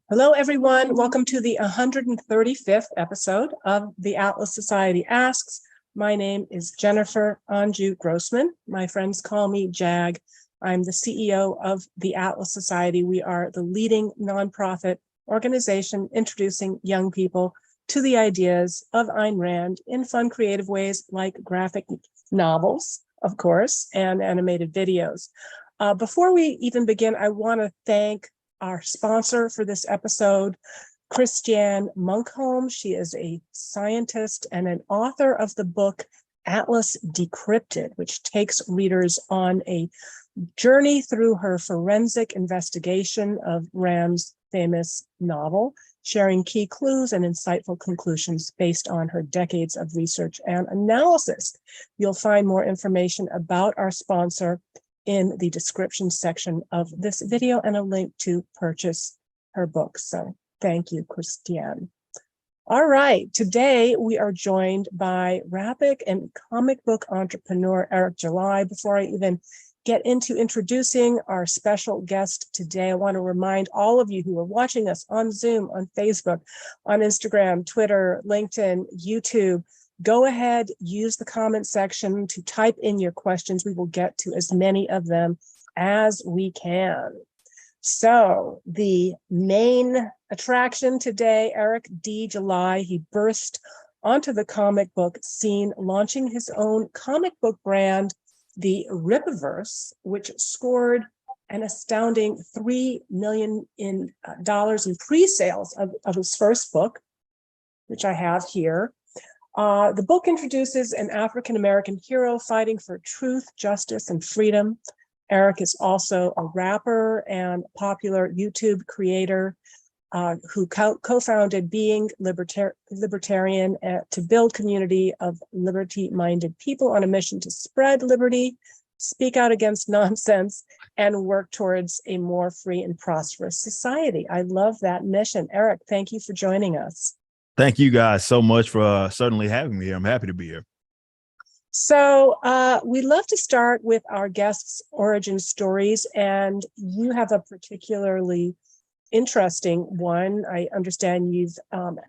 Hello, everyone. Welcome to the 135th episode of the Atlas Society Asks. My name is Jennifer Grossman. My friends call me Jag. I'm the CEO of the Atlas Society. We are the leading nonprofit organization introducing young people to the ideas of Ayn Rand in fun, creative ways like graphic novels, of course, and animated videos. Before we even begin, I want to thank our sponsor for this episode, Christiane Munkholm. She is a scientist and an author of the book Atlas Decrypted, which takes readers on a journey through her forensic investigation of Rand's famous novel, sharing key clues and insightful conclusions based on her decades of research and analysis. You'll find more information about our sponsor in the description section of this video and a link to purchase her book. So thank you, Christiane. All right, today we are joined by graphic and comic book entrepreneur Eric July. Before I even get into introducing our special guest today, I want to remind all of you who are watching us on Zoom, on Facebook, on Instagram, Twitter, LinkedIn, YouTube, go ahead, use the comment section to type in your questions. We will get to as many of them as we can. So the main attraction today, Eric D. July, he burst onto the comic book scene, launching his own comic book brand, the Rippaverse, which scored an astounding $3 million in pre-sales of his first book, which I have here. The book introduces an African-American hero fighting for truth, justice, and freedom. Eric is also a rapper and popular YouTube creator who co-founded Being Libertarian to build community of liberty-minded people on a mission to spread liberty, speak out against nonsense, and work towards a more free and prosperous society. I love that mission. Eric, thank you for joining us. Thank you guys so much for certainly having me here. I'm happy to be here. So we love to start with our guests' origin stories, and you have a particularly interesting one. I understand you've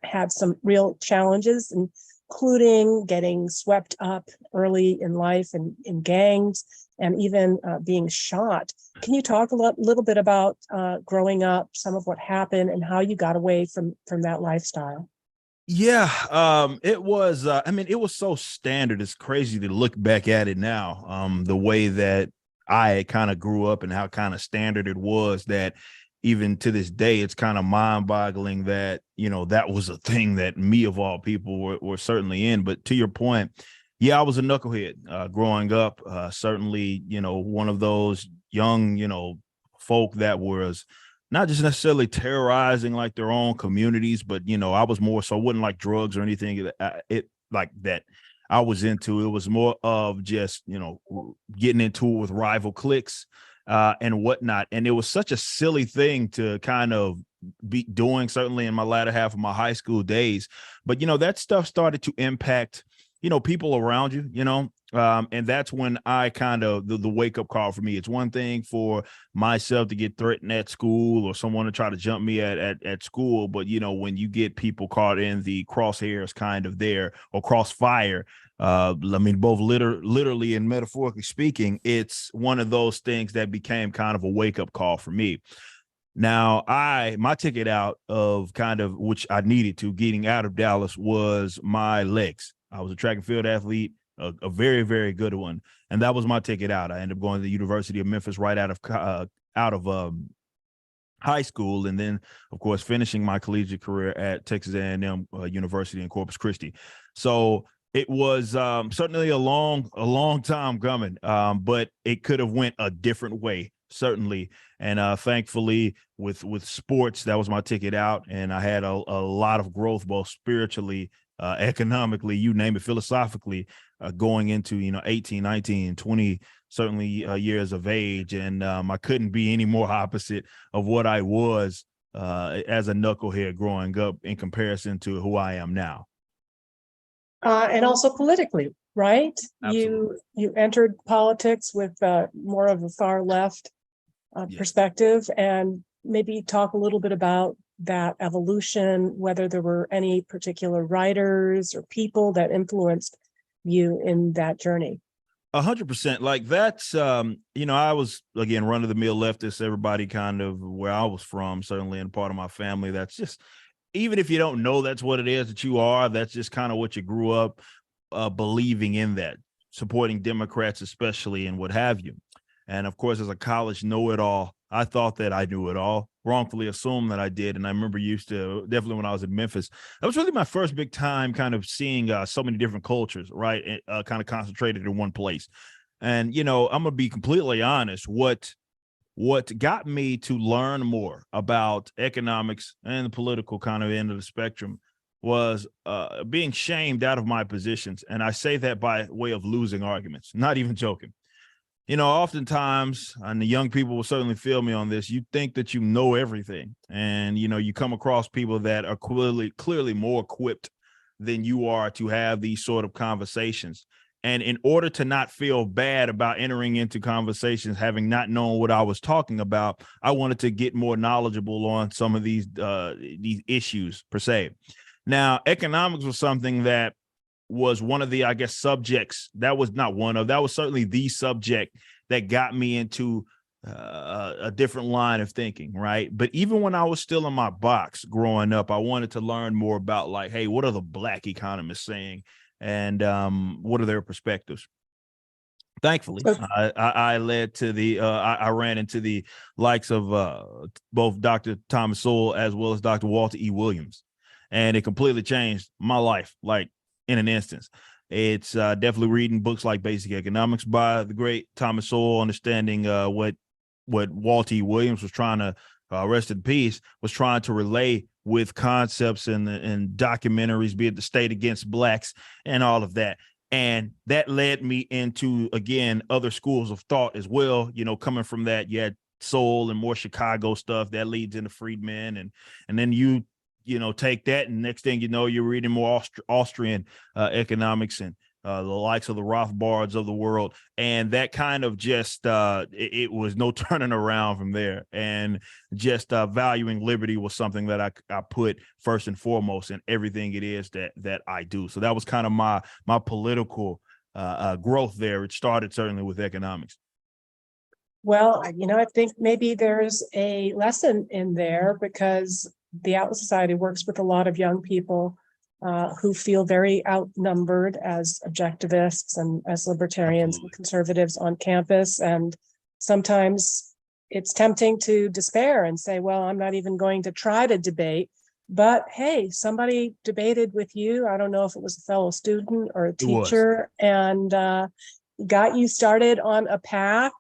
had some real challenges, including getting swept up early in life and in gangs, and even being shot. Can you talk a little bit about growing up, some of what happened, and how you got away from that lifestyle? Yeah, it was, it was so standard. It's crazy to look back at it now, the way that I kind of grew up and how kind of standard it was, that even to this day, it's kind of mind boggling that, that was a thing that me of all people were certainly in. But to your point, yeah, I was a knucklehead growing up, certainly, one of those young, folk that was not just necessarily terrorizing like their own communities, but, I was more so wouldn't like drugs or anything like that I was into. It was more of just, getting into it with rival cliques and whatnot. And it was such a silly thing to kind of be doing, certainly in my latter half of my high school days. But, that stuff started to impact, people around you, and that's when I kind of the wake up call for me. It's one thing for myself to get threatened at school or someone to try to jump me at school. But, when you get people caught in the crosshairs kind of there, or crossfire, both literally and metaphorically speaking, it's one of those things that became kind of a wake up call for me. Now, my ticket out of kind of which I needed to getting out of Dallas was my legs. I was a track and field athlete, a very, very good one. And that was my ticket out. I ended up going to the University of Memphis right out of high school. And then, of course, finishing my collegiate career at Texas A&M University in Corpus Christi. So it was certainly a long time coming, but it could have went a different way, certainly. And thankfully, with sports, that was my ticket out. And I had a lot of growth, both spiritually, economically, you name it, philosophically, going into, 18, 19, 20, certainly years of age. And I couldn't be any more opposite of what I was as a knucklehead growing up in comparison to who I am now. And also politically, right? Absolutely. You entered politics with more of a far left perspective, and maybe talk a little bit about that evolution, whether there were any particular writers or people that influenced you in that journey? 100%. Like that's, I was, again, run of the mill leftist, everybody kind of where I was from, certainly in part of my family. That's just, even if you don't know that's what it is that you are, that's just kind of what you grew up believing in, that supporting Democrats, especially, and what have you. And of course, as a college know-it-all, I thought that I knew it all, wrongfully assumed that I did. And I remember used to, definitely when I was in Memphis, that was really my first big time kind of seeing so many different cultures, right? Kind of concentrated in one place. And, I'm going to be completely honest, what got me to learn more about economics and the political kind of end of the spectrum was being shamed out of my positions. And I say that by way of losing arguments, not even joking. Oftentimes, and the young people will certainly feel me on this, you think that you know everything. And, you come across people that are clearly more equipped than you are to have these sort of conversations. And in order to not feel bad about entering into conversations, having not known what I was talking about, I wanted to get more knowledgeable on some of these issues per se. Now, economics was something that was one of the, I guess, subjects that was certainly the subject that got me into a different line of thinking, right? But even when I was still in my box growing up, I wanted to learn more about, like, hey, what are the Black economists saying? And what are their perspectives? Thankfully, I led to I ran into the likes of both Dr. Thomas Sowell as well as Dr. Walter E. Williams. And it completely changed my life, like, in an instance. It's definitely reading books like Basic Economics by the great Thomas Sowell, understanding what Walter E. Williams was trying to, rest in peace, was trying to relay with concepts and documentaries, be it The State Against Blacks and all of that. And that led me into, again, other schools of thought as well. Coming from that, you had Soul and more Chicago stuff that leads into Friedman, and then you take that, and next thing you know, you're reading more Austrian economics and the likes of the Rothbards of the world. And that kind of just, it was no turning around from there. And just valuing liberty was something that I put first and foremost in everything it is that I do. So that was kind of my political growth there. It started certainly with economics. Well, I think maybe there's a lesson in there, because the Atlas Society works with a lot of young people who feel very outnumbered as objectivists and as libertarians and conservatives on campus. And sometimes it's tempting to despair and say, well, I'm not even going to try to debate. But hey, somebody debated with you. I don't know if it was a fellow student or a teacher, and got you started on a path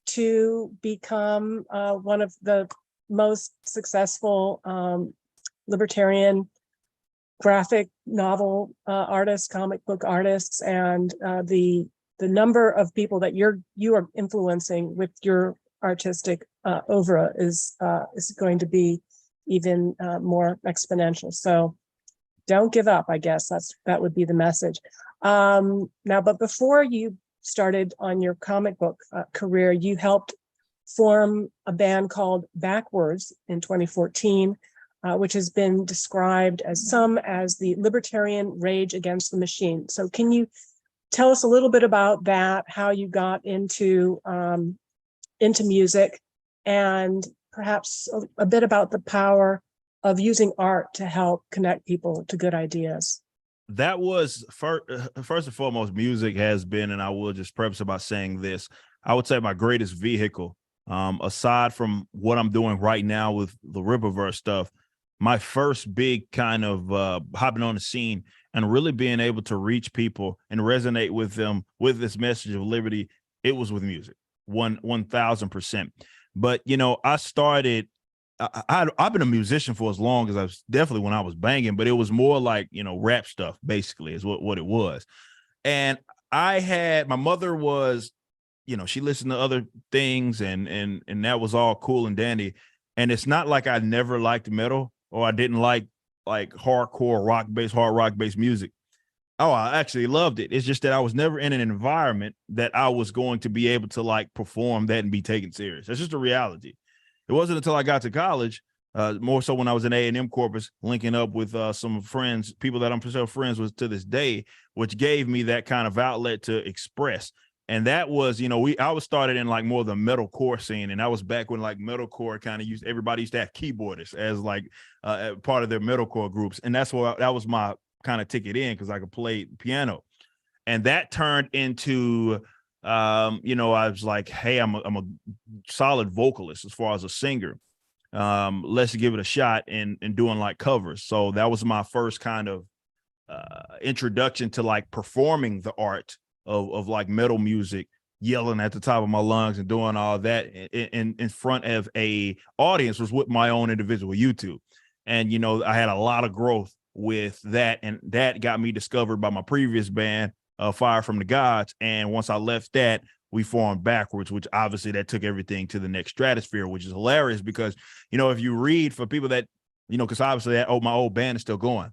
to become one of the most successful libertarian graphic novel artists, comic book artists, and the number of people that you are influencing with your artistic oeuvre is going to be even more exponential. So don't give up, I guess that would be the message. Now, but before you started on your comic book career, you helped form a band called Backwards in 2014, which has been described as the libertarian rage against the machine. So can you tell us a little bit about that, how you got into music, and perhaps a bit about the power of using art to help connect people to good ideas? That was first and foremost, music has been, and I will just preface it by saying this, I would say my greatest vehicle, aside from what I'm doing right now with the Rippaverse stuff. My first big kind of hopping on the scene and really being able to reach people and resonate with them with this message of liberty, it was with music, 1,000%. But, I started, I've been a musician for as long as I was, definitely when I was banging, but it was more like, rap stuff, basically, is what it was. And my mother was, she listened to other things, and that was all cool and dandy. And it's not like I never liked metal or I didn't like hard rock based music. Oh, I actually loved it. It's just that I was never in an environment that I was going to be able to like perform that and be taken serious. That's just a reality. it wasn't until I got to college, more so when I was in A&M Corpus, linking up with some friends, people that I'm still friends with to this day, which gave me that kind of outlet to express. And that was, I was started in like more of the metalcore scene. And that was back when like metalcore kind of everybody used to have keyboardists as like part of their metalcore groups. And that was my kind of ticket in, because I could play piano. And that turned into, I was like, hey, I'm a solid vocalist as far as a singer. Let's give it a shot and doing like covers. So that was my first kind of introduction to like performing the art of like metal music, yelling at the top of my lungs and doing all that in front of a audience, was with my own individual YouTube. And, I had a lot of growth with that, and that got me discovered by my previous band, Fire from the Gods. And once I left that, we formed Backwards, which obviously that took everything to the next stratosphere, which is hilarious because, if you read, for people that, because obviously my old band is still going.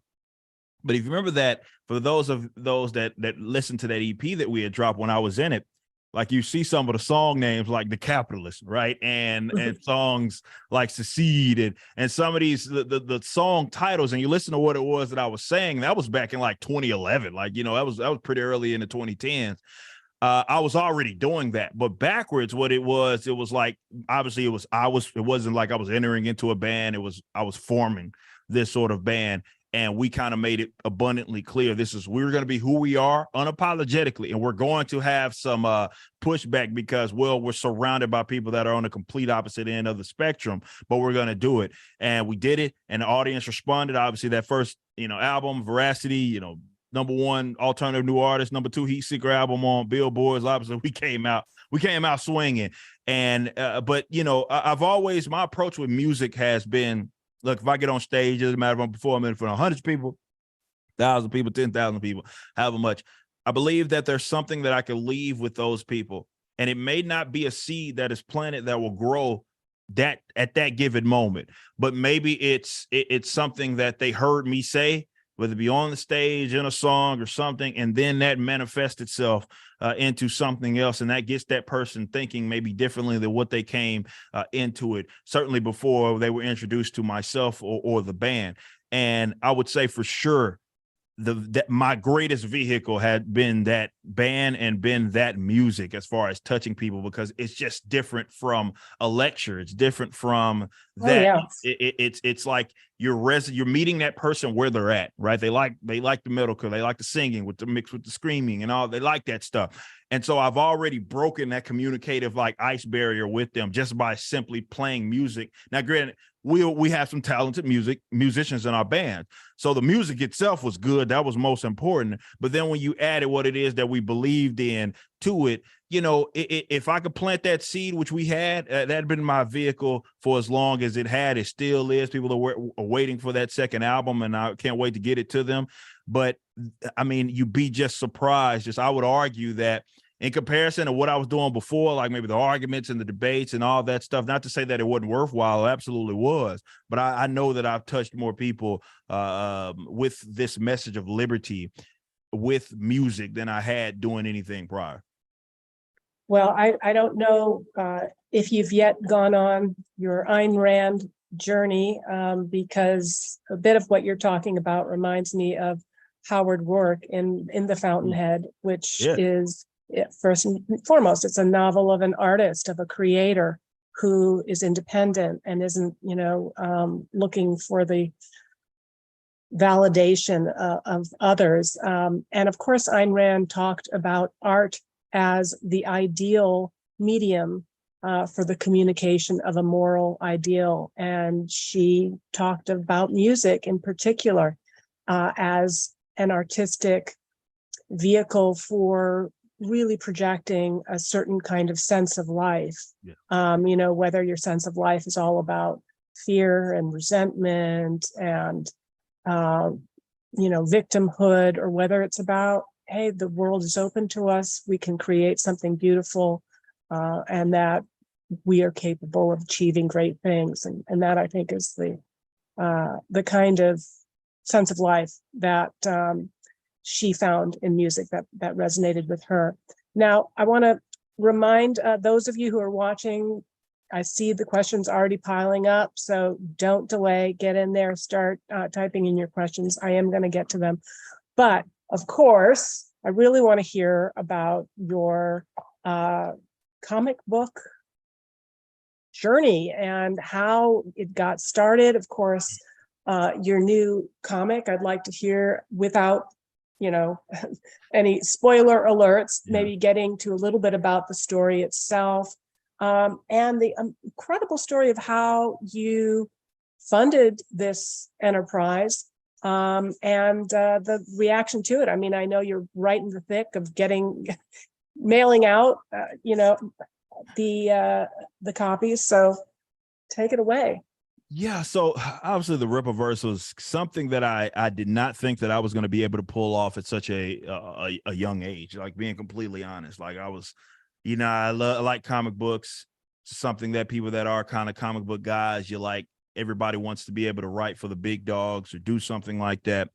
But if you remember that, for those that listened to that EP that we had dropped when I was in it, like you see some of the song names like The Capitalist, right? And songs like Secede and some of these, the song titles, and you listen to what it was that I was saying, that was back in like 2011. Like, that was pretty early in the 2010s. I was already doing that, but Backwards, what it was like, obviously it wasn't like I was entering into a band. I was forming this sort of band. And we kind of made it abundantly clear, we're going to be who we are unapologetically. And we're going to have some pushback because, well, we're surrounded by people that are on the complete opposite end of the spectrum, but we're going to do it. And we did it. And the audience responded. Obviously, that first, album, Veracity, #1 alternative new artist, #2 heat seeker album on Billboards. Obviously, we came out swinging. And, but, I've always, my approach with music has been, look, if I get on stage, it doesn't matter if I'm performing in front of 100 people, 1,000 people, 10,000 people, however much. I believe that there's something that I can leave with those people. And it may not be a seed that is planted that will grow that at that given moment, but maybe it's something that they heard me say, whether it be on the stage, in a song or something, and then that manifests itself into something else. And that gets that person thinking maybe differently than what they came into it, certainly before they were introduced to myself or the band. And I would say for sure, that my greatest vehicle had been that band and been that music as far as touching people, because it's just different from a lecture. It's different from that. Oh, yeah. It's like you're meeting that person where they're at, right? They like the metalcore, they like the singing with the mix with the screaming and all. They like that stuff. And so I've already broken that communicative like ice barrier with them just by simply playing music. Now, granted, we have some talented musicians in our band. So the music itself was good. That was most important. But then when you added what it is that we believed in to it, if I could plant that seed, which we had, that had been my vehicle for as long as it had. It still is. People are waiting for that second album, and I can't wait to get it to them. But I mean, you'd be just surprised. I would argue that in comparison to what I was doing before, like maybe the arguments and the debates and all that stuff, not to say that it wasn't worthwhile, it absolutely was, but I know that I've touched more people with this message of liberty with music than I had doing anything prior. Well, I don't know if you've yet gone on your Ayn Rand journey, because a bit of what you're talking about reminds me of Howard Rourke in The Fountainhead, which is, first and foremost, it's a novel of an artist, of a creator who is independent and isn't, looking for the validation of others. And of course, Ayn Rand talked about art as the ideal medium for the communication of a moral ideal. And she talked about music in particular as an artistic vehicle for really projecting a certain kind of sense of life. Whether your sense of life is all about fear and resentment and victimhood, or whether it's about, hey, the world is open to us, we can create something beautiful, and that we are capable of achieving great things. And that, I think, is the kind of sense of life that she found in music that resonated with her. Now, I want to remind those of you who are watching I see the questions already piling up, so don't delay. Get in there, start typing in your questions. I am going to get to them. But of course, I really want to hear about your comic book journey and how it got started. Of course, your new comic, I'd like to hear without, any spoiler alerts, maybe getting to a little bit about the story itself. And the incredible story of how you funded this enterprise and the reaction to it. I mean, I know you're right in the thick of mailing out, the copies. So take it away. Yeah, so obviously the Rippaverse was something that I did not think that I was going to be able to pull off at such a young age. Like, being completely honest, like I was, I like comic books. It's something that people that are kind of comic book guys, everybody wants to be able to write for the big dogs or do something like that.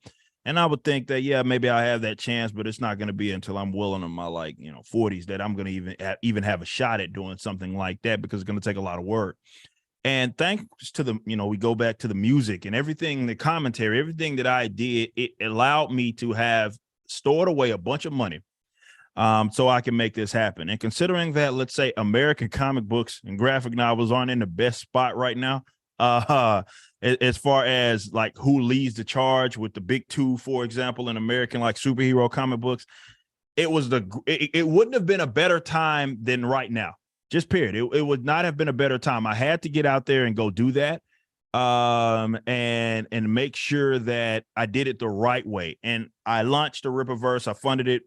And I would think that, yeah, maybe I have that chance, but it's not going to be until I'm well into my 40s that I'm going to even have a shot at doing something like that, because it's going to take a lot of work. And thanks to the, we go back to the music and everything, the commentary, everything that I did, it allowed me to have stored away a bunch of money so I can make this happen. And considering that, let's say, American comic books and graphic novels aren't in the best spot right now, as far as like who leads the charge with the big two, for example, in American superhero comic books, it wouldn't have been a better time than right now. Just period. It would not have been a better time. I had to get out there and go do that, and make sure that I did it the right way. And I launched the Rippaverse. I funded it,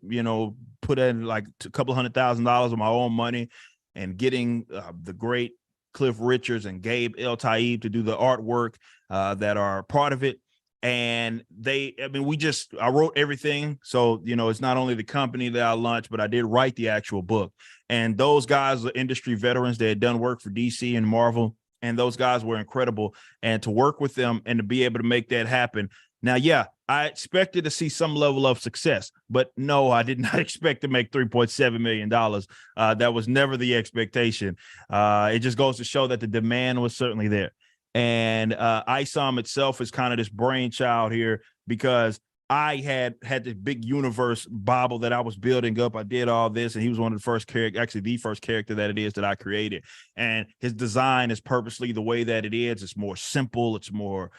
put in like a couple $100,000 of my own money, and getting the great Cliff Richards and Gabe El Taib to do the artwork that are part of it. And I wrote everything. So, it's not only the company that I launched, but I did write the actual book. And those guys are industry veterans. They had done work for DC and Marvel, and those guys were incredible. And to work with them and to be able to make that happen. Now, yeah, I expected to see some level of success, but no, I did not expect to make $3.7 million. That was never the expectation. It just goes to show that the demand was certainly there. And Isom itself is kind of this brainchild here, because I had this big universe Bible that I was building up. I did all this, and he was one of the first character, actually the first character that it is that I created. And his design is purposely the way that it is. It's more simple. It's more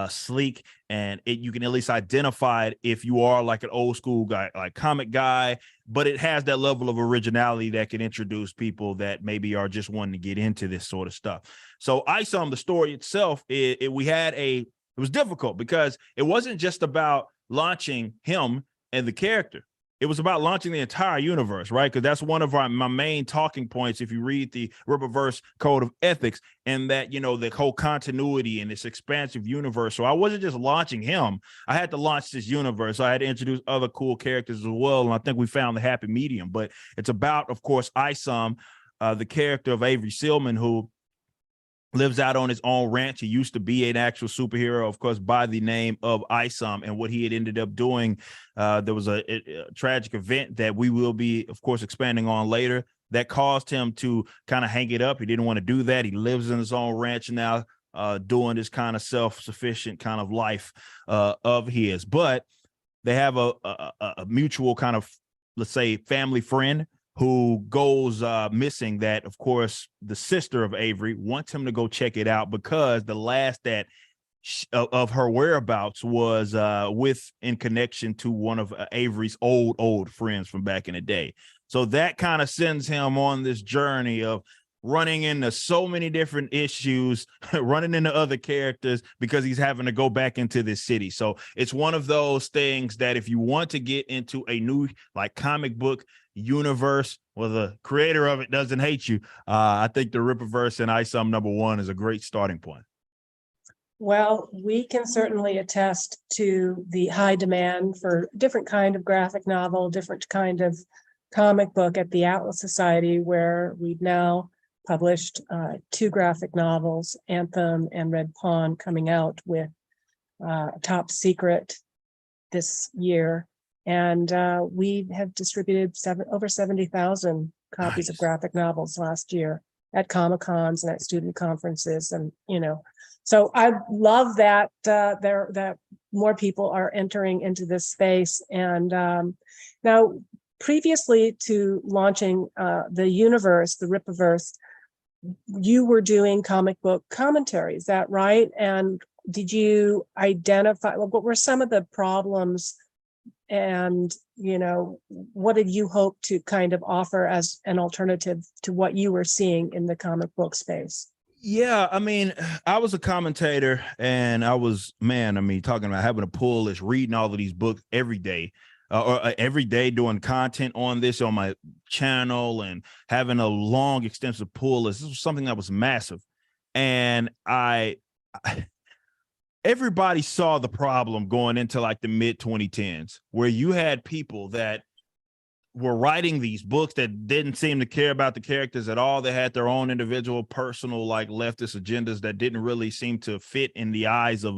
sleek, and you can at least identify it if you are like an old school guy, like comic guy. But it has that level of originality that can introduce people that maybe are just wanting to get into this sort of stuff. So Isom, the story itself, it was difficult because it wasn't just about launching him and the character. It was about launching the entire universe, right? Because that's one of my main talking points if you read the Rippaverse Code of Ethics, and that, the whole continuity in this expansive universe. So I wasn't just launching him. I had to launch this universe. So I had to introduce other cool characters as well. And I think we found the happy medium. But it's about, of course, Isom, the character of Avery Sealman, who lives out on his own ranch. He used to be an actual superhero, of course, by the name of Isom. And what he had ended up doing, there was a tragic event that we will be, of course, expanding on later, that caused him to kind of hang it up. He didn't want to do that. He lives in his own ranch now, doing this kind of self-sufficient kind of life of his. But they have a mutual kind of, let's say, family friend who goes missing, that, of course, the sister of Avery wants him to go check it out, because the last that of her whereabouts was in connection to one of Avery's old friends from back in the day. So that kind of sends him on this journey of running into so many different issues, running into other characters, because he's having to go back into this city. So it's one of those things that if you want to get into a new comic book universe, well, the creator of it doesn't hate you, I think the Rippaverse and Isom #1 is a great starting point. Well, we can certainly attest to the high demand for different kind of graphic novel, different kind of comic book at the Atlas Society, where we've now published 2 graphic novels, Anthem and Red Pawn, coming out with Top Secret this year. And we have distributed over 70,000 copies of graphic novels last year. at Comic-Cons and at student conferences, and so I love that that more people are entering into this space. And now, previously to launching the universe, the Rippaverse, you were doing comic book commentary, is that right? And did you identify, what were some of the problems, and what did you hope to kind of offer as an alternative to what you were seeing in the comic book space? Yeah, I mean, I was a commentator, and I was, talking about having a pull list, reading all of these books every day, every day doing content on this on my channel, and having a long, extensive pull list. This was something that was massive. And everybody saw the problem going into like the mid 2010s, where you had people that were writing these books that didn't seem to care about the characters at all. They had their own individual personal like leftist agendas that didn't really seem to fit in the eyes of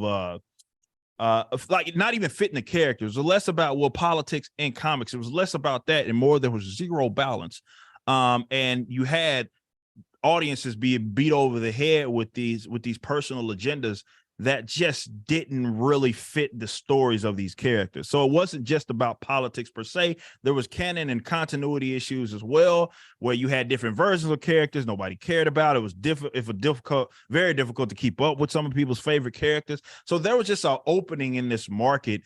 like not even fit in the characters. It was less about politics in comics. It was less about that and more there was zero balance. And you had audiences being beat over the head with these personal agendas that just didn't really fit the stories of these characters. So it wasn't just about politics per se. There was canon and continuity issues as well, where you had different versions of characters nobody cared about. It was very difficult to keep up with some of people's favorite characters. So there was just an opening in this market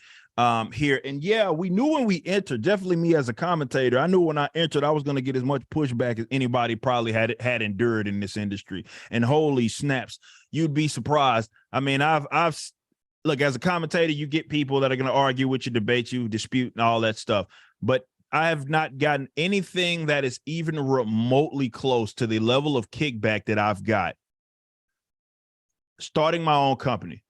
here. And yeah, we knew when we entered, definitely me as a commentator, I knew when I entered, I was going to get as much pushback as anybody probably had endured in this industry. And holy snaps, you'd be surprised. I mean, I've look, as a commentator, you get people that are going to argue with you, debate you, dispute and all that stuff. But I have not gotten anything that is even remotely close to the level of kickback that I've got starting my own company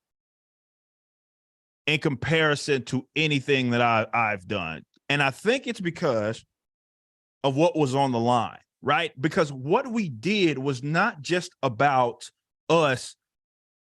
in comparison to anything that I've done. And I think it's because of what was on the line, right? Because what we did was not just about us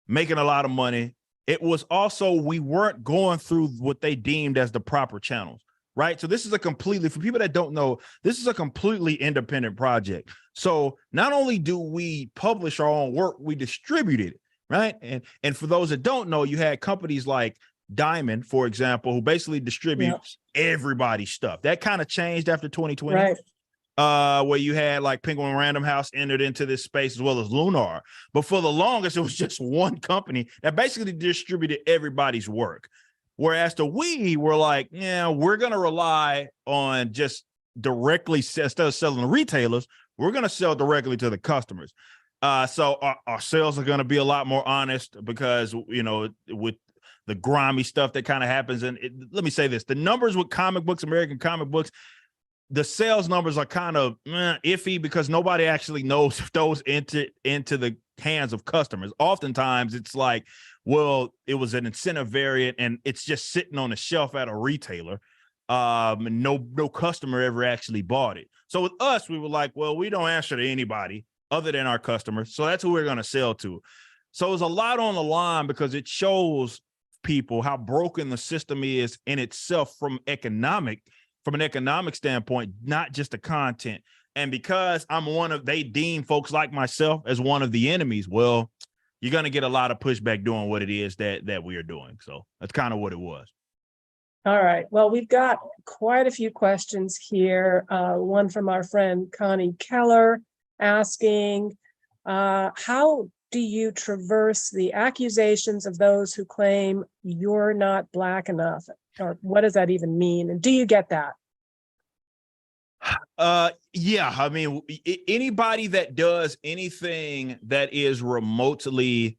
making a lot of money. It was also, we weren't going through what they deemed as the proper channels, right? So this is a completely, for people that don't know, this is a completely independent project. So not only do we publish our own work, we distribute it, right? And for those that don't know, you had companies like Diamond, for example, who basically distributes everybody's stuff. That kind of changed after 2020. Right. Where you had like Penguin Random House entered into this space, as well as Lunar. But for the longest, it was just one company that basically distributed everybody's work. Whereas we were like, yeah, we're going to rely on just directly, instead of selling to retailers, we're going to sell directly to the customers. So our sales are going to be a lot more honest because, with the grimy stuff that kind of happens. And let me say this, the numbers with comic books, American comic books, the sales numbers are kind of iffy because nobody actually knows if those enter into the hands of customers. Oftentimes it's like, well, it was an incentive variant and it's just sitting on the shelf at a retailer. And no customer ever actually bought it. So with us, we were like, well, we don't answer to anybody other than our customers. So that's who we're going to sell to. So it's a lot on the line because it shows people how broken the system is in itself from an economic standpoint, not just the content. And because they deem folks like myself as one of the enemies, well, you're going to get a lot of pushback doing what it is that we are doing. So that's kind of what it was. All right. Well, we've got quite a few questions here. One from our friend Connie Keller asking, how do you traverse the accusations of those who claim you're not Black enough? Or what does that even mean? And do you get that? Yeah, I mean, anybody that does anything that is remotely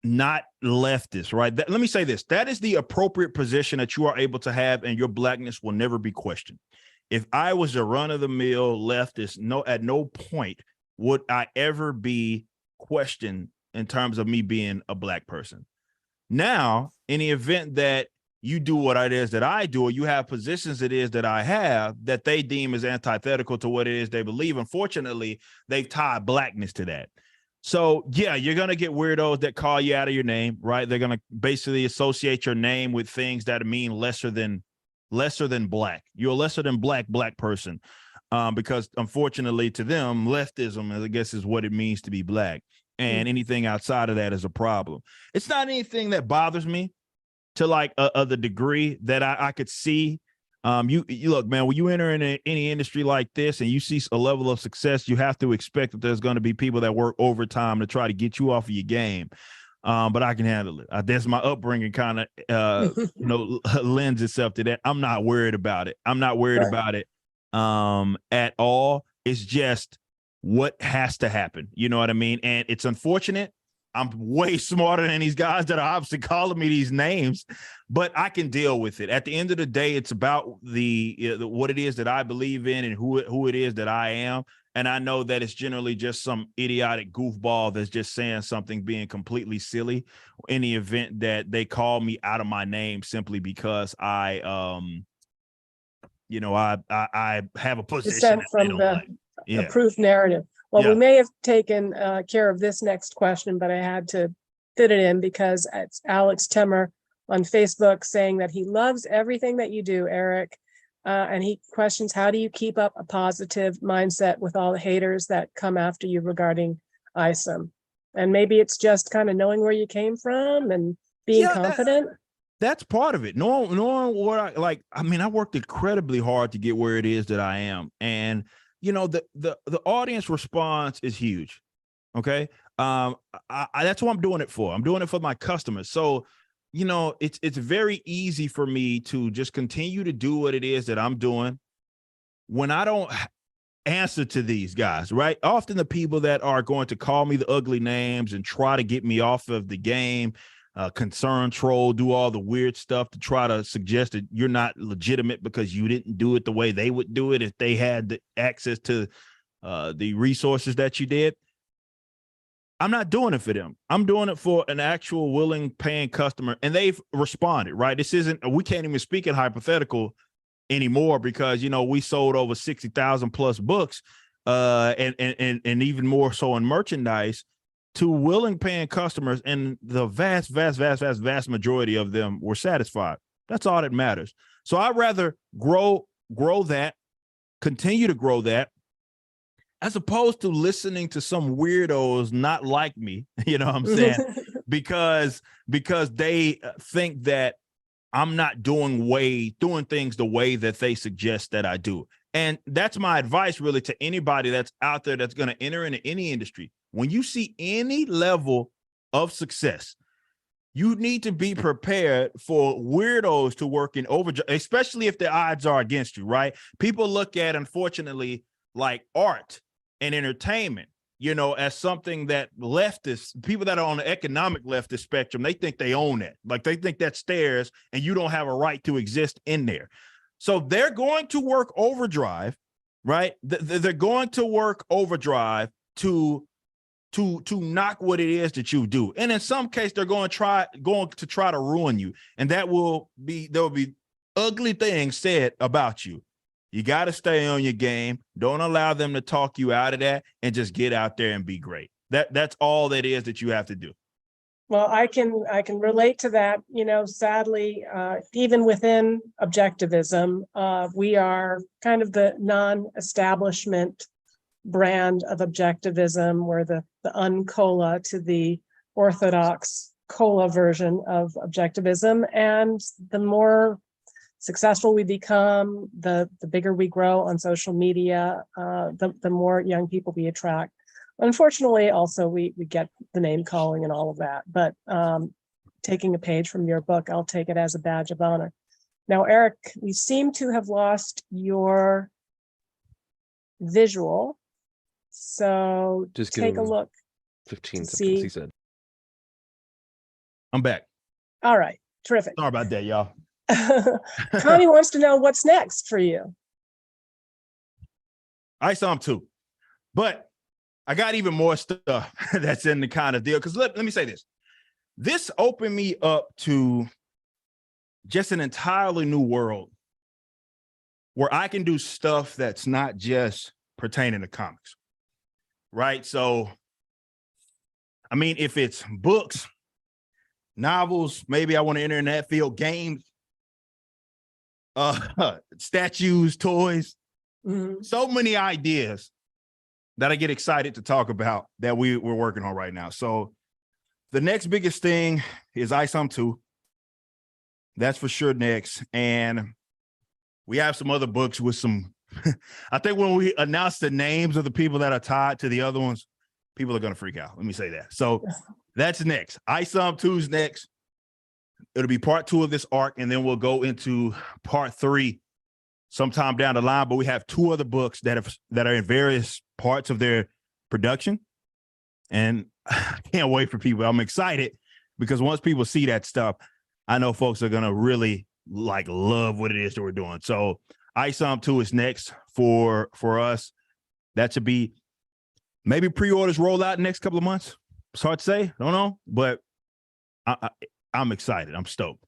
not leftist, right? Let me say this. That is the appropriate position that you are able to have, and your Blackness will never be questioned. If I was a run-of-the-mill leftist, at no point would I ever be questioned in terms of me being a Black person. Now, in the event that you do what it is that I do, or you have positions it is that I have that they deem as antithetical to what it is they believe, unfortunately, they've tied Blackness to that. So yeah, you're going to get weirdos that call you out of your name, right? They're going to basically associate your name with things that mean lesser than Black. You're a lesser than Black person. because unfortunately to them, leftism, I guess, is what it means to be black. And anything outside of that is a problem. It's not anything that bothers me to like the degree that I could see. You look, man, when you enter in any industry like this and you see a level of success, you have to expect that there's going to be people that work overtime to try to get you off of your game. But I can handle it. That's my upbringing kind of, lends itself to that. I'm not worried about it. I'm not worried about it at all. It's just what has to happen. You know what I mean? And it's unfortunate. I'm way smarter than these guys that are obviously calling me these names, but I can deal with it. At the end of the day, it's about the what it is that I believe in and who it is that I am. And I know that it's generally just some idiotic goofball that's just saying something being completely silly in the event that they call me out of my name simply because I have a position from the approved narrative. Well, we may have taken care of this next question, but I had to fit it in because it's Alex Timmer on Facebook saying that he loves everything that you do, Eric. And he questions, how do you keep up a positive mindset with all the haters that come after you regarding Isom? And maybe it's just kind of knowing where you came from and being confident. That's part of it. Knowing what I like. I mean, I worked incredibly hard to get where it is that I am. And the audience response is huge. Okay. That's what I'm doing it for. I'm doing it for my customers. So, it's very easy for me to just continue to do what it is that I'm doing when I don't answer to these guys, right? Often the people that are going to call me the ugly names and try to get me off of the game, concern troll, do all the weird stuff to try to suggest that you're not legitimate because you didn't do it the way they would do it if they had the access to the resources that you did. I'm not doing it for them. I'm doing it for an actual willing paying customer, and they've responded, right? We can't even speak in hypothetical anymore because, we sold over 60,000 plus books and even more so in merchandise to willing paying customers, and the vast majority of them were satisfied. That's all that matters. So I'd rather grow that, continue to grow that, as opposed to listening to some weirdos not like me, you know what I'm saying? because they think that I'm not doing things the way that they suggest that I do. And that's my advice really to anybody that's out there that's going to enter into any industry. When you see any level of success, you need to be prepared for weirdos to work in overdrive, especially if the odds are against you, right? People look at, unfortunately, like art and entertainment, as something that leftists, people that are on the economic leftist spectrum, they think they own it. Like they think that's theirs and you don't have a right to exist in there. So they're going to work overdrive, right? They're going to work overdrive to knock what it is that you do. And in some case, they're going to try to ruin you. And there will be ugly things said about you. You got to stay on your game. Don't allow them to talk you out of that, and just get out there and be great. That's all that is that you have to do. Well, I can relate to that. Sadly, even within objectivism, we are kind of the non-establishment brand of objectivism. We're the uncola to the orthodox cola version of objectivism. And the more successful we become, the bigger we grow on social media, the more young people we attract. Unfortunately, also we get the name calling and all of that, but taking a page from your book, I'll take it as a badge of honor. Now, Eric, we seem to have lost your visual, so just take a look. 15 seconds, see. he said. I'm back. All right, terrific. Sorry about that, y'all. Connie wants to know what's next for you. Isom too, but I got even more stuff that's in the kind of deal. Because let me say this. This opened me up to just an entirely new world where I can do stuff that's not just pertaining to comics, right? So, I mean, if it's books, novels, maybe I want to enter in that field, games, statues, toys, So many ideas that I get excited to talk about that we're working on right now. So the next biggest thing is Isom 2. That's for sure next. And we have some other books with some, I think when we announce the names of the people that are tied to the other ones, people are going to freak out. Let me say that. So that's next. Isom 2's next. It'll be part 2 of this arc, and then we'll go into part 3 sometime down the line. But we have 2 other books that are in various parts of their production. And I can't wait for people. I'm excited because once people see that stuff, I know folks are going to really love what it is that we're doing. So Isom 2 is next for us. That should be maybe pre-orders roll out in the next couple of months. It's hard to say. Don't know, but I'm excited. I'm stoked.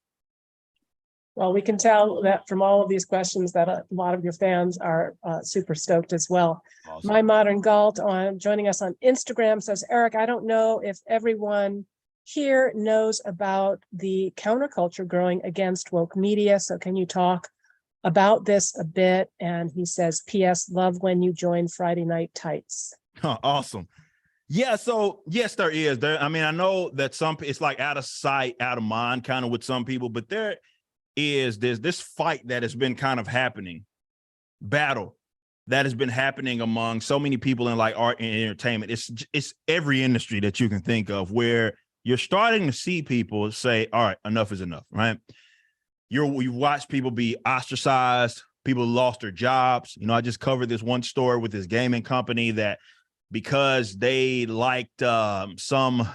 Well, we can tell that from all of these questions that a lot of your fans are super stoked as well. Awesome. My Modern Galt joining us on Instagram says, Eric, I don't know if everyone here knows about the counterculture growing against woke media. So can you talk about this a bit? And he says, P.S. love when you join Friday Night Tights. Oh, awesome. Yeah. So yes, there is. I mean, I know that it's like out of sight, out of mind kind of with some people, but there's this fight that has been kind of happening, battle that has been happening among so many people in like art and entertainment. It's every industry that you can think of where you're starting to see people say, all right, enough is enough, right? You watch people be ostracized, people lost their jobs. You know, I just covered this one story with this gaming company that because they liked some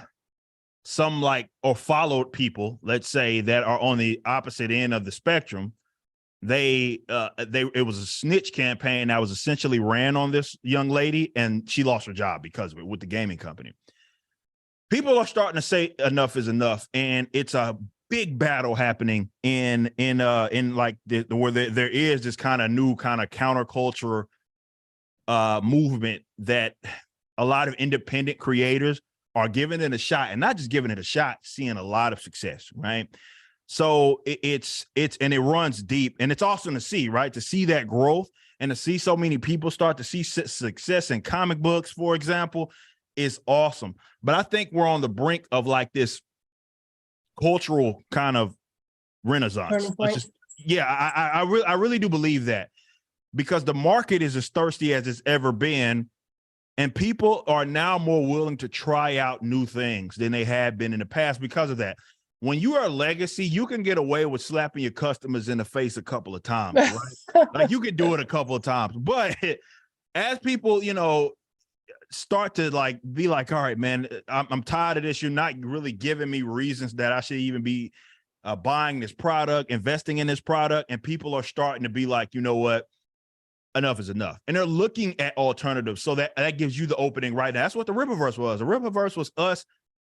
or followed people, let's say, that are on the opposite end of the spectrum, it was a snitch campaign that was essentially ran on this young lady, and she lost her job because of it with the gaming company. People are starting to say enough is enough, and it's a big battle happening in like where there is this kind of new kind of counterculture movement that a lot of independent creators are giving it a shot, and not just giving it a shot, seeing a lot of success, right? So it's and it runs deep, and it's awesome to see, right? To see that growth and to see so many people start to see success in comic books, for example, is awesome. But I think we're on the brink of like this cultural kind of renaissance. I really do believe that, because the market is as thirsty as it's ever been. And people are now more willing to try out new things than they have been in the past because of that. When you are a legacy, you can get away with slapping your customers in the face a couple of times, right? Like you can do it a couple of times. But as people, start to be like, all right, man, I'm tired of this. You're not really giving me reasons that I should even be buying this product, investing in this product. And people are starting to be like, you know what? Enough is enough. And they're looking at alternatives. So that gives you the opening right now. That's what the Rippaverse was. The Rippaverse was us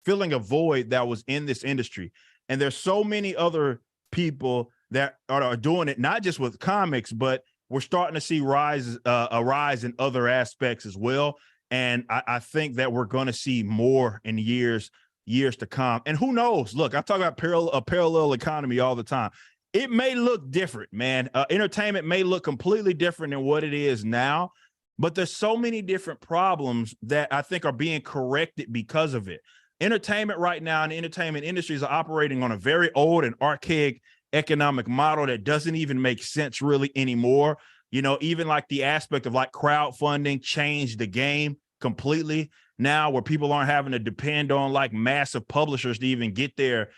filling a void that was in this industry. And there's so many other people that are doing it, not just with comics, but we're starting to see a rise in other aspects as well. And I think that we're going to see more in years to come. And who knows? Look, I talk about a parallel economy all the time. It may look different, man. Entertainment may look completely different than what it is now, but there's so many different problems that I think are being corrected because of it. Entertainment right now and the entertainment industries are operating on a very old and archaic economic model that doesn't even make sense really anymore. Even like the aspect of like crowdfunding changed the game completely now, where people aren't having to depend on like massive publishers to even get their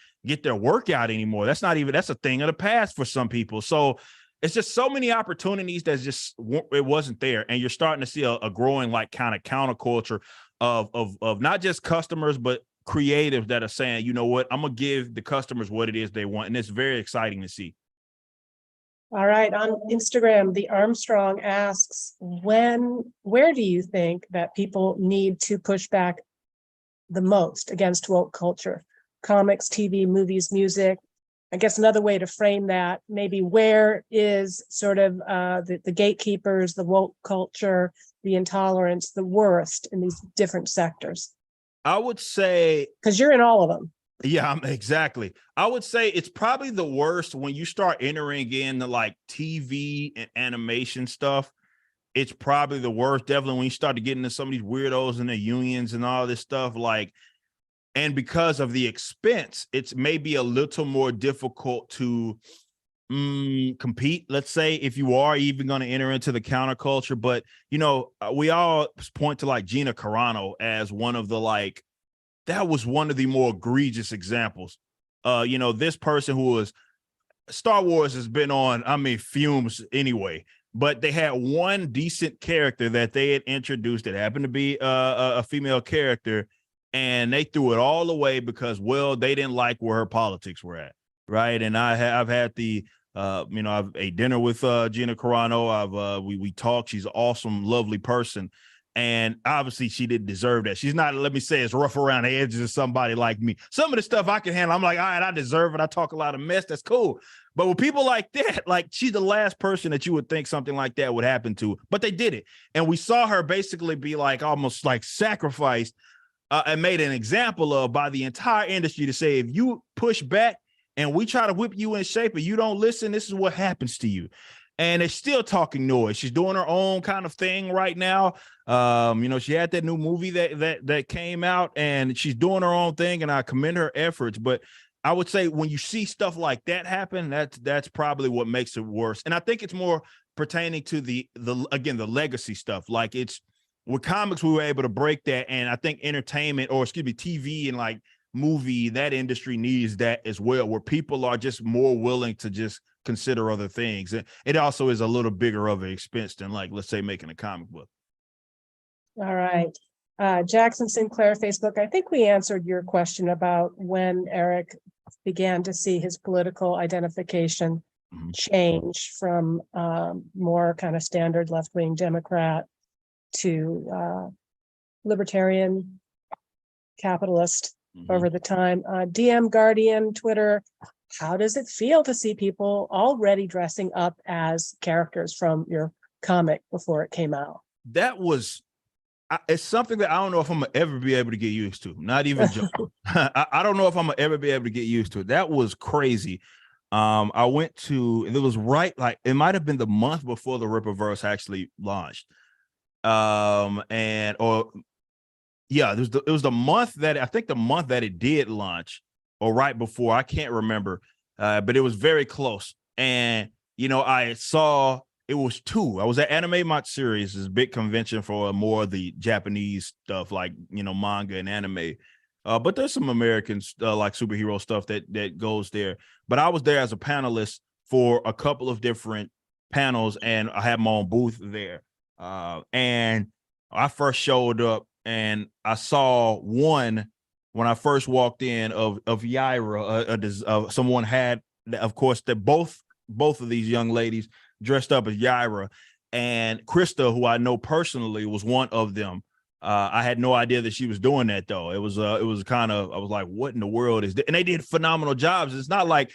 work out anymore. That's a thing of the past for some people. So it's just so many opportunities it wasn't there. And you're starting to see a growing like kind of counterculture of not just customers, but creatives that are saying, you know what, I'm going to give the customers what it is they want. And it's very exciting to see. All right. On Instagram, the Armstrong asks, where do you think that people need to push back the most against woke culture? Comics, TV, movies, music. I guess another way to frame that, maybe where is sort of the gatekeepers, the woke culture, the intolerance, the worst in these different sectors? I would say, because you're in all of them. Yeah, exactly. I would say it's probably the worst when you start entering into like TV and animation stuff. it's probably the worst. Definitely when you start to get into some of these weirdos and their unions and all this stuff, like, and because of the expense, it's maybe a little more difficult to compete, let's say, if you are even going to enter into the counterculture. But, you know, we all point to like Gina Carano as one of the, like, that was one of the more egregious examples. You know, this person who was, Star Wars has been on, I mean, fumes anyway, but they had one decent character that they had introduced that happened to be a female character, and they threw it all away because, well, they didn't like where her politics were at, right? And I've had the you know, I've a dinner with Gina Carano. We talked. She's an awesome, lovely person. And obviously she didn't deserve that. She's not, let me say, as rough around the edges as somebody like me. Some of the stuff I can handle, I'm like, all right, I deserve it. I talk a lot of mess. That's cool. But with people like that, like, she's the last person that you would think something like that would happen to. But they did it. And we saw her basically be like almost like sacrificed and made an example of by the entire industry to say, if you push back and we try to whip you in shape and you don't listen, this is what happens to you. And it's still talking noise. She's doing her own kind of thing right now. You know, she had that new movie that came out, and she's doing her own thing, and I commend her efforts. But I would say when you see stuff like that happen, that's probably what makes it worse. And I think it's more pertaining to the legacy stuff. Like, it's with comics, we were able to break that, and I think entertainment, or excuse me, TV and like movie, that industry needs that as well, where people are just more willing to just consider other things. And it also is a little bigger of an expense than, like, let's say, making a comic book. All right. Jackson Sinclair, Facebook. I think we answered your question about when Eric began to see his political identification change from more kind of standard left-wing Democrat to libertarian capitalist over the time. DM Guardian, Twitter. How does it feel to see people already dressing up as characters from your comic before it came out? That was, it's something that I don't know if I'm gonna ever be able to get used to. Not even joking. I don't know if I'm gonna ever be able to get used to it. That was crazy. I went to, it was right, like, it might have been the month before the Rippaverse actually launched. It was the month that, I think the month that it did launch, or right before, I can't remember, but it was very close. And, you know, I saw, it was two. I was at Anime Mach Series, this big convention for more of the Japanese stuff, like, you know, manga and anime. But there's some American like superhero stuff that goes there. But I was there as a panelist for a couple of different panels, and I had my own booth there. And I first showed up, and I saw one when I first walked in of Yaira. Someone had, of course, that both of these young ladies dressed up as Yaira, and Krista, who I know personally, was one of them. I had no idea that she was doing that, though. It was kind of, I was like, what in the world is that? And they did phenomenal jobs. It's not like,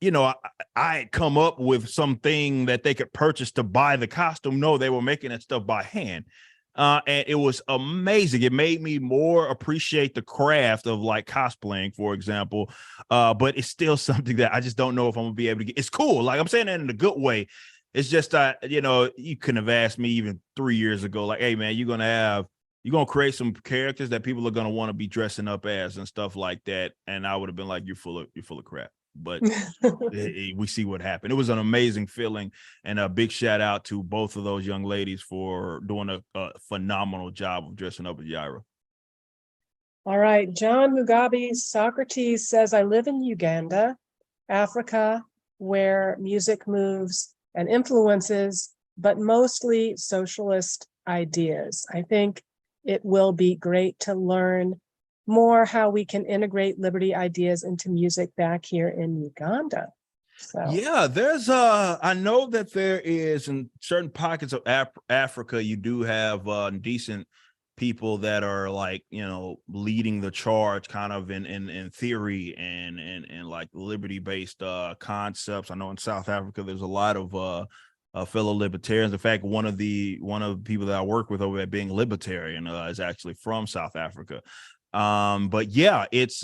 you know, I had come up with something that they could purchase to buy the costume. No, they were making that stuff by hand. And it was amazing. It made me more appreciate the craft of, like, cosplaying, for example. But it's still something that I just don't know if I'm gonna be able to get. It's cool. Like, I'm saying that in a good way. It's just, you know, you couldn't have asked me even 3 years ago, like, hey man, you're gonna create some characters that people are gonna want to be dressing up as and stuff like that. And I would have been like, you're full of crap. But we see what happened. It was an amazing feeling, and a big shout out to both of those young ladies for doing a phenomenal job of dressing up as Yaira. All right. John Mugabe Socrates says, I live in Uganda, Africa, where music moves and influences, but mostly socialist ideas. I think it will be great to learn more how we can integrate liberty ideas into music back here in Uganda. So yeah, there's I know that there is, in certain pockets of Africa, you do have decent people that are, like, you know, leading the charge kind of in theory and like liberty-based concepts. I know in South Africa there's a lot of fellow libertarians. In fact, one of the people that I work with over at Being Libertarian is actually from South Africa. But yeah, it's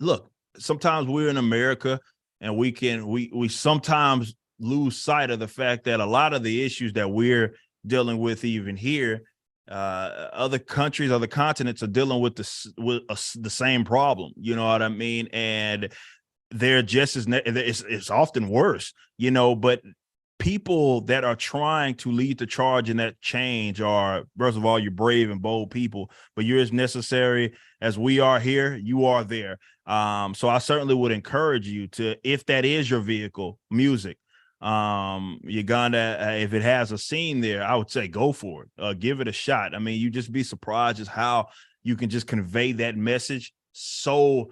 look, sometimes we're in America, and we sometimes lose sight of the fact that a lot of the issues that we're dealing with even here, other countries, other continents are dealing with the same problem. You know what I mean? And they're just as it's often worse, you know, but people that are trying to lead the charge in that change are, first of all, you're brave and bold people, but you're as necessary as we are here. You are there. So I certainly would encourage you to, if that is your vehicle, music, Uganda, if it has a scene there, I would say go for it. Give it a shot. I mean, you just be surprised just how you can just convey that message so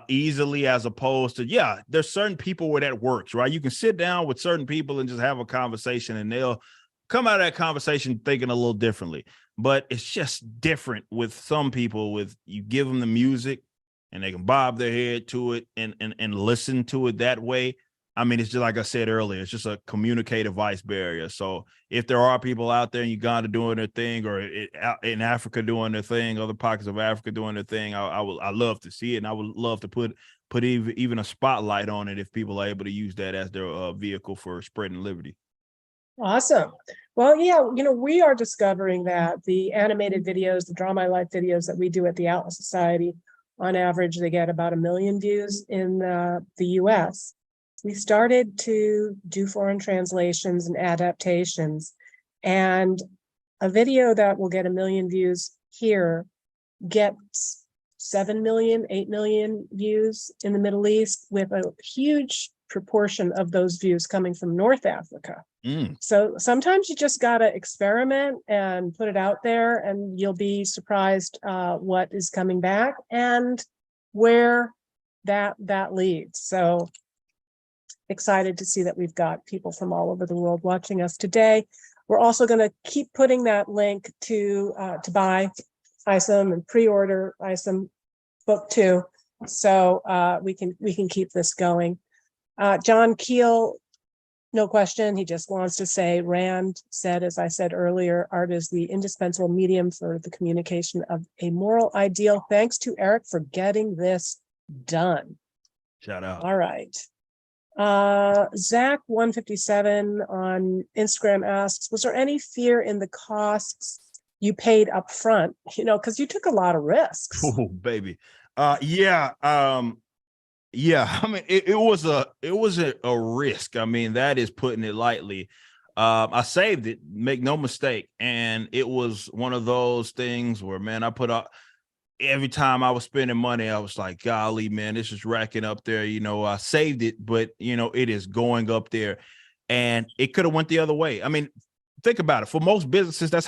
easily, as opposed to, yeah, there's certain people where that works, right? You can sit down with certain people and just have a conversation and they'll come out of that conversation thinking a little differently. But it's just different with some people. With you give them the music and they can bob their head to it and listen to it that way. I mean, it's just like I said earlier, it's just a communicative ice barrier. So if there are people out there in Uganda doing their thing, or in Africa doing their thing, other pockets of Africa doing their thing, I love to see it. And I would love to put even a spotlight on it if people are able to use that as their vehicle for spreading liberty. Awesome. Well, yeah, you know, we are discovering that the animated videos, the Draw My Life videos that we do at the Atlas Society, on average, they get about 1 million views in the US. We started to do foreign translations and adaptations, and a video that will get 1 million views here gets 7 million, 8 million views in the Middle East, with a huge proportion of those views coming from North Africa. So sometimes you just got to experiment and put it out there, and you'll be surprised what is coming back and where that leads. So excited to see that we've got people from all over the world watching us today. We're also going to keep putting that link to buy Isom and pre-order Isom book 2, so we can keep this going. John Keel, no question, he just wants to say, Rand said, as I said earlier, art is the indispensable medium for the communication of a moral ideal. Thanks to Eric for getting this done. Shout out. All right. Zach 157 on Instagram asks, was there any fear in the costs you paid up front? You know, because you took a lot of risks. Oh, baby. Yeah. Yeah. I mean, it was a risk. I mean, that is putting it lightly. I saved it, make no mistake. And it was one of those things where, man, I put up, every time I was spending money, I was like, golly, man, this is racking up there. You know, I saved it, but you know, it is going up there, and it could have went the other way. I mean, think about it. For most businesses, that's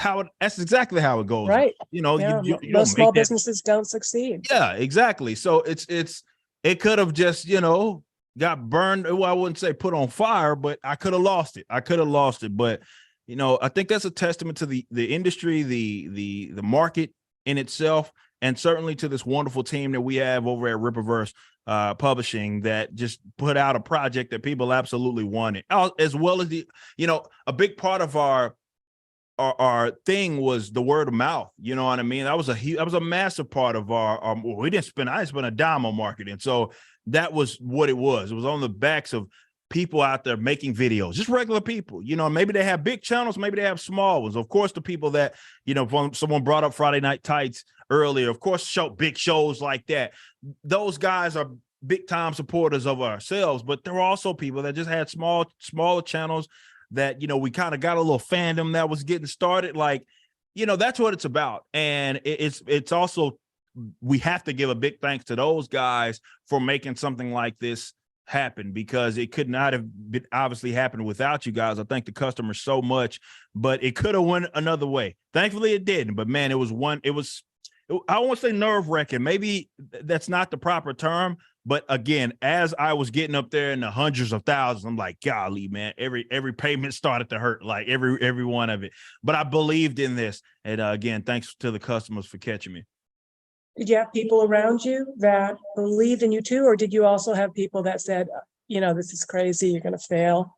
exactly how it goes. Right. You know, yeah. you Most small businesses don't succeed. Yeah, exactly. So it could have just, you know, got burned. Well, I wouldn't say put on fire, but I could have lost it. But, you know, I think that's a testament to the industry, the market in itself, and certainly to this wonderful team that we have over at Rippaverse Publishing that just put out a project that people absolutely wanted, as well as a big part of our thing was the word of mouth. You know what I mean? That was a massive part of our I didn't spend a dime on marketing. So that was what it was. It was on the backs of people out there making videos, just regular people. You know, maybe they have big channels, maybe they have small ones. Of course, the people that, you know, someone brought up Friday Night Tights earlier, of course, big shows like that. Those guys are big time supporters of ourselves, but there were also people that just had smaller channels that, you know, we kind of got a little fandom that was getting started. Like, you know, that's what it's about. And it's also, we have to give a big thanks to those guys for making something like this happen, because it could not have been obviously happened without you guys. I thank the customers so much, but it could have went another way. Thankfully it didn't, but man, I won't say nerve-wracking. Maybe that's not the proper term, but again, as I was getting up there in the hundreds of thousands, I'm like, golly, man, every payment started to hurt, like every one of it. But I believed in this, and again, thanks to the customers for catching me. Did you have people around you that believed in you too, or did you also have people that said, you know, this is crazy, you're going to fail?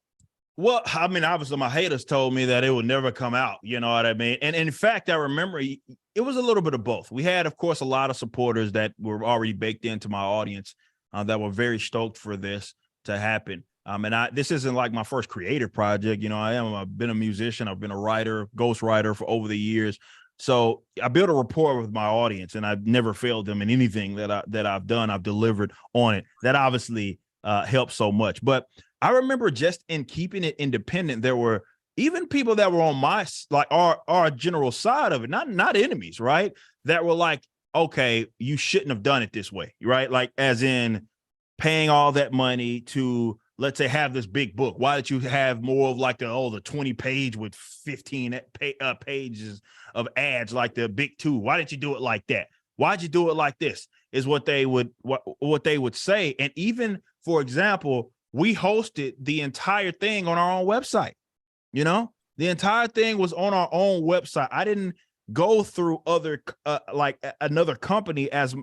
Well, I mean, obviously my haters told me that it would never come out. You know what I mean? And in fact, I remember it was a little bit of both. We had, of course, a lot of supporters that were already baked into my audience that were very stoked for this to happen. And this isn't like my first creative project. I've been a musician. I've been a writer, ghostwriter for over the years. So I built a rapport with my audience, and I've never failed them in anything that I've done. I've delivered on it. That obviously helps so much. But I remember just in keeping it independent, there were even people that were on my, like, our general side of it, not enemies, right? That were like, okay, you shouldn't have done it this way, right? Like, as in paying all that money to, let's say, have this big book. Why did you have more of like the 20-page with 15 pages of ads like the big two? Why did you do it like that? Why'd you do it like this? Is what they would say. And even, for example, we hosted the entire thing on our own website. The entire thing was on our own website. I didn't go through other like another company as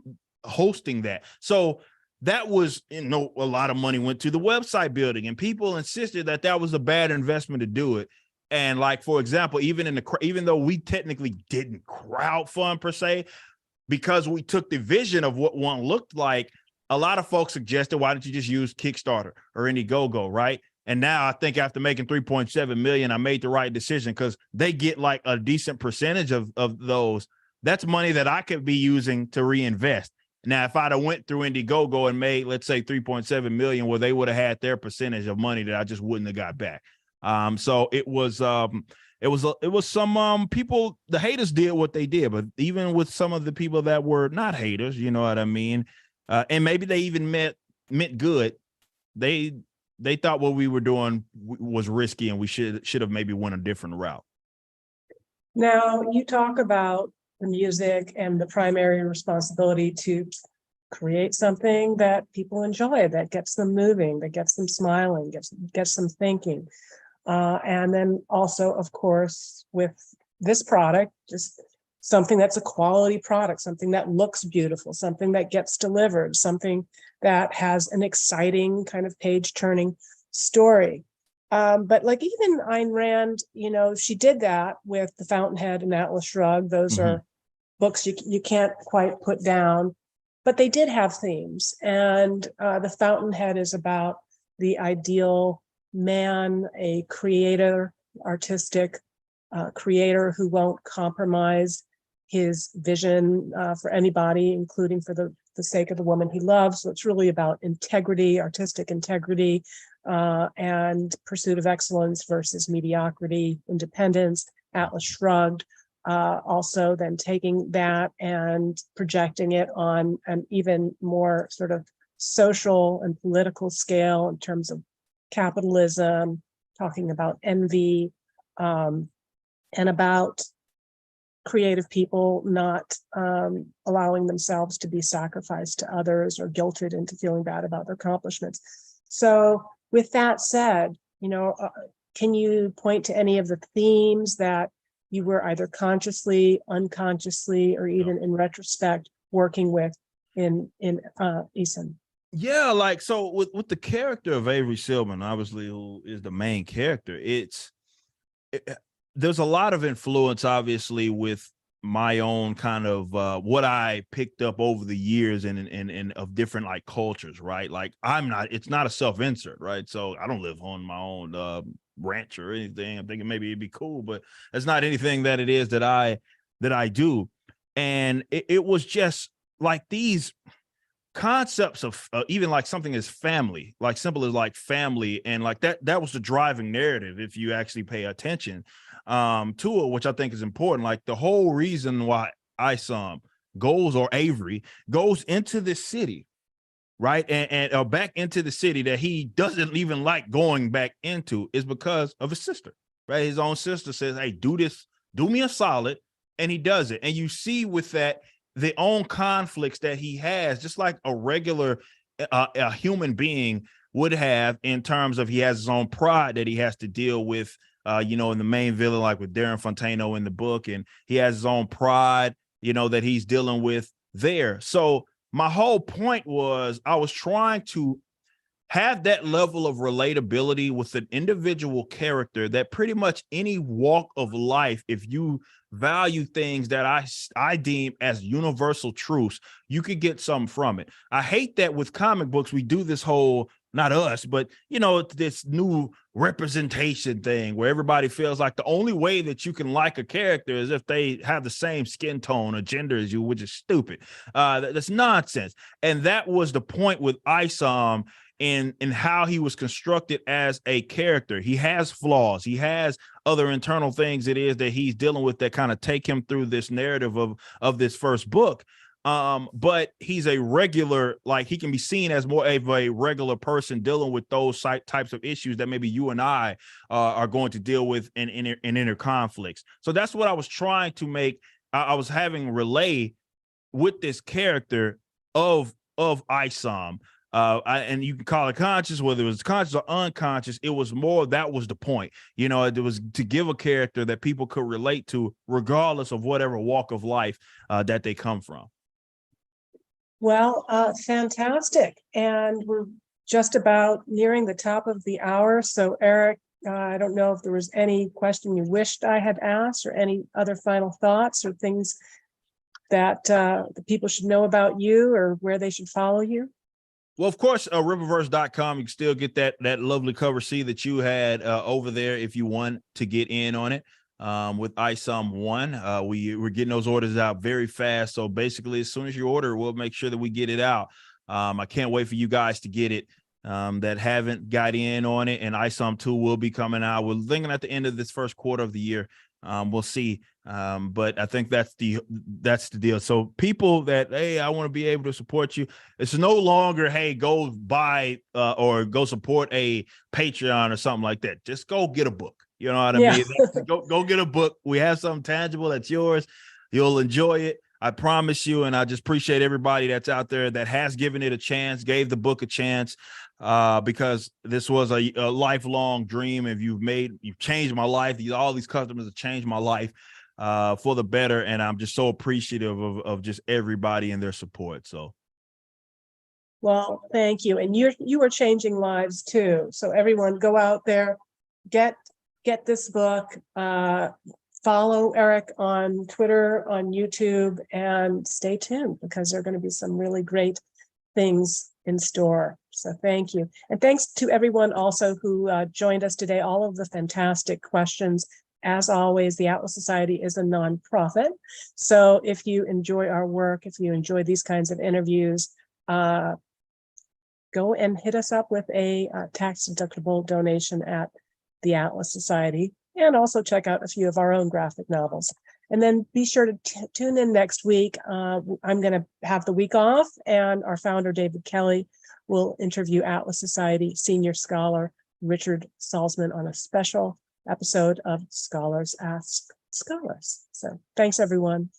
hosting that. So that was, a lot of money went to the website building, and people insisted that was a bad investment to do it. And like, for example, even though we technically didn't crowdfund per se, because we took the vision of what one looked like, a lot of folks suggested, why don't you just use Kickstarter or Indiegogo, right? And now I think after making 3.7 million, I made the right decision, because they get like a decent percentage of those. That's money that I could be using to reinvest. Now, if I'd have went through Indiegogo and made, let's say, 3.7 million, well, they would have had their percentage of money that I just wouldn't have got back. So it was some people, the haters did what they did, but even with some of the people that were not haters, you know what I mean? And maybe they even meant good. They thought what we were doing was risky, and we should have maybe went a different route. Now, you talk about the music and the primary responsibility to create something that people enjoy, that gets them moving, that gets them smiling, gets them thinking. And then also, of course, with this product, just something that's a quality product, something that looks beautiful, something that gets delivered, something that has an exciting kind of page-turning story. But like even Ayn Rand, she did that with The Fountainhead and Atlas Shrugged. Those are books you can't quite put down, but they did have themes. And The Fountainhead is about the ideal man, a creator, artistic creator who won't compromise his vision for anybody, including for the sake of the woman he loves. So it's really about integrity, artistic integrity, and pursuit of excellence versus mediocrity, independence. Atlas Shrugged, also then taking that and projecting it on an even more sort of social and political scale in terms of capitalism, talking about envy, and about creative people not allowing themselves to be sacrificed to others or guilted into feeling bad about their accomplishments. So with that said, can you point to any of the themes that you were either consciously, unconsciously, or even in retrospect working with in Isom? Yeah, like, so with the character of Avery Silman, obviously, who is the main character, there's a lot of influence, obviously, with my own kind of what I picked up over the years and of different like cultures, right? Like, it's not a self-insert, right? So I don't live on my own ranch or anything. I'm thinking maybe it'd be cool, but that's not anything that it is that I do. And it was just like these concepts of even like something as family, like simple as like family, and like that was the driving narrative if you actually pay attention to it, which I think is important. Like, the whole reason why Isom Avery goes into this city, right, and back into the city that he doesn't even like going back into, is because of his sister, right? His own sister says, hey, do this, do me a solid, and he does it. And you see with that the own conflicts that he has, just like a regular a human being would have, in terms of he has his own pride that he has to deal with, in the main villain, like with Darren Fontano in the book, and he has his own pride, that he's dealing with there. So my whole point was, I was trying to have that level of relatability with an individual character that pretty much any walk of life, if you value things that I deem as universal truths, you could get something from it. I hate that with comic books, we do this whole not us, but, you know, this new representation thing where everybody feels like the only way that you can like a character is if they have the same skin tone or gender as you, which is stupid. That's nonsense. And that was the point with Isom in how he was constructed as a character. He has flaws. He has other internal things it is that he's dealing with that kind of take him through this narrative of this first book. But he's a regular, like he can be seen as more of a regular person dealing with those types of issues that maybe you and I are going to deal with in inner conflicts. So that's what I was trying to make. I was having relay with this character of Isom. And you can call it conscious, whether it was conscious or unconscious. It was more, that was the point. You know, it was to give a character that people could relate to, regardless of whatever walk of life that they come from. Well, fantastic. And we're just about nearing the top of the hour. So Eric, I don't know if there was any question you wished I had asked or any other final thoughts or things that the people should know about you or where they should follow you. Well, of course, Rippaverse.com, you can still get that lovely cover C that you had over there if you want to get in on it. With Isom 1, we're getting those orders out very fast. So basically, as soon as you order, we'll make sure that we get it out. I can't wait for you guys to get it that haven't got in on it. And Isom 2 will be coming out. We're thinking at the end of this first quarter of the year. We'll see. But I think that's the deal. So people that, hey, I want to be able to support you. It's no longer, hey, go buy or go support a Patreon or something like that. Just go get a book. You know what I mean? Go get a book. We have something tangible that's yours. You'll enjoy it. I promise you. And I just appreciate everybody that's out there that has given it a chance, gave the book a chance, because this was a lifelong dream. If you've changed my life. All these customers have changed my life for the better. And I'm just so appreciative of just everybody and their support. So. Well, thank you. And you are changing lives too. So everyone go out there, get this book, follow Eric on Twitter, on YouTube, and stay tuned because there are going to be some really great things in store. So thank you. And thanks to everyone also who joined us today, all of the fantastic questions. As always, the Atlas Society is a nonprofit. So if you enjoy our work, if you enjoy these kinds of interviews, go and hit us up with a tax-deductible donation at the Atlas Society, and also check out a few of our own graphic novels. And then be sure to tune in next week. I'm going to have the week off, and our founder, David Kelly, will interview Atlas Society senior scholar Richard Salzman on a special episode of Scholars Ask Scholars. So thanks, everyone.